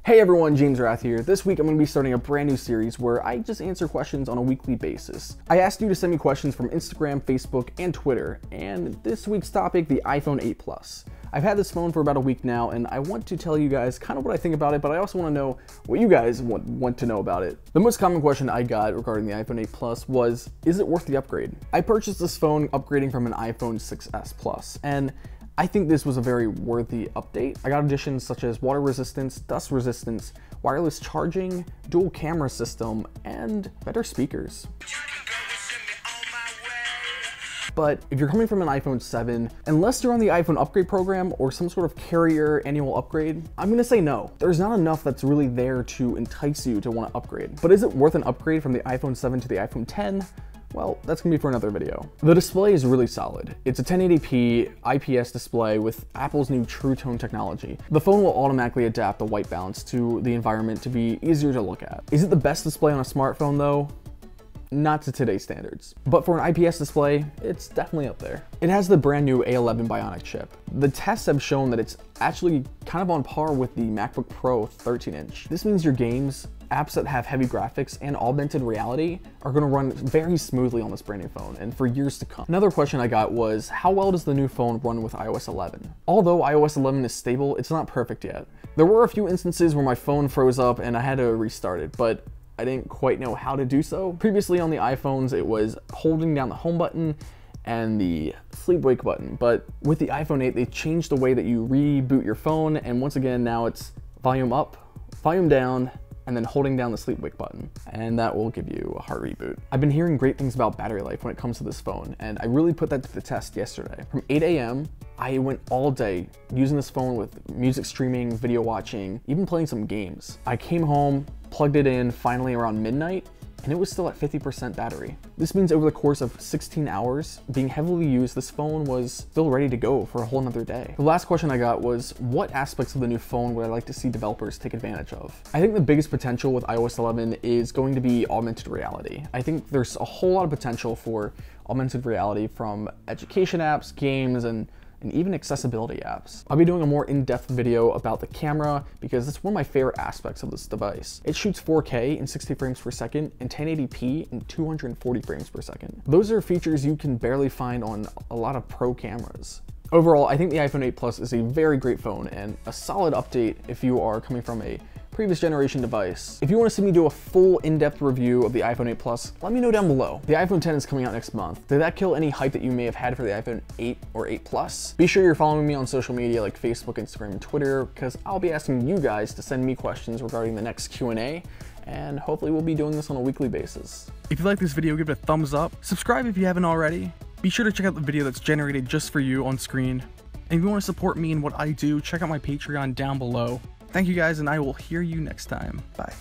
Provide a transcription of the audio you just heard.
Hey everyone, James Rath here. This week I'm going to be starting a brand new series where I just answer questions on a weekly basis. I asked you to send me questions from Instagram, Facebook, and Twitter, and this week's topic, the iPhone 8 Plus. I've had this phone for about a week now, and I want to tell you guys kind of what I think about it, but I also want to know what you guys want to know about it. The most common question I got regarding the iPhone 8 Plus was, is it worth the upgrade? I purchased this phone upgrading from an iPhone 6s Plus, and I think this was a very worthy update. I got additions such as water resistance, dust resistance, wireless charging, dual camera system, and better speakers. But if you're coming from an iPhone 7, unless you're on the iPhone upgrade program or some sort of carrier annual upgrade, I'm gonna say no. There's not enough that's really there to entice you to want to upgrade. But is it worth an upgrade from the iPhone 7 to the iPhone 10? Well, that's gonna be for another video. The display is really solid. It's a 1080p IPS display with Apple's new True Tone technology. The phone will automatically adapt the white balance to the environment to be easier to look at. Is it the best display on a smartphone though? Not to today's standards. But for an IPS display, it's definitely up there. It has the brand new A11 Bionic Chip. The tests have shown that it's actually kind of on par with the MacBook Pro 13-inch. This means your games, apps that have heavy graphics, and augmented reality are going to run very smoothly on this brand new phone and for years to come. Another question I got was, how well does the new phone run with iOS 11? Although iOS 11 is stable, it's not perfect yet. There were a few instances where my phone froze up and I had to restart it, but I didn't quite know how to do so. Previously on the iPhones, it was holding down the home button and the sleep wake button, but with the iPhone 8, they changed the way that you reboot your phone, and once again, now it's volume up, volume down, and then holding down the sleep wake button, and that will give you a hard reboot. I've been hearing great things about battery life when it comes to this phone, and I really put that to the test yesterday. From 8 a.m., I went all day using this phone with music streaming, video watching, even playing some games. I came home, plugged it in finally around midnight, and it was still at 50% battery. This means over the course of 16 hours, being heavily used, this phone was still ready to go for a whole nother day. The last question I got was, what aspects of the new phone would I like to see developers take advantage of? I think the biggest potential with iOS 11 is going to be augmented reality. I think there's a whole lot of potential for augmented reality from education apps, games, and even accessibility apps. I'll be doing a more in-depth video about the camera because it's one of my favorite aspects of this device. It shoots 4K in 60 frames per second and 1080p in 240 frames per second. Those are features you can barely find on a lot of pro cameras. Overall, I think the iPhone 8 Plus is a very great phone and a solid update if you are coming from a previous generation device. If you want to see me do a full in-depth review of the iPhone 8 Plus, let me know down below. The iPhone 10 is coming out next month. Did that kill any hype that you may have had for the iPhone 8 or 8 Plus? Be sure you're following me on social media like Facebook, Instagram, and Twitter, because I'll be asking you guys to send me questions regarding the next Q&A, and hopefully we'll be doing this on a weekly basis. If you like this video, give it a thumbs up. Subscribe if you haven't already. Be sure to check out the video that's generated just for you on screen. And if you want to support me in what I do, check out my Patreon down below. Thank you guys, and I will hear you next time. Bye.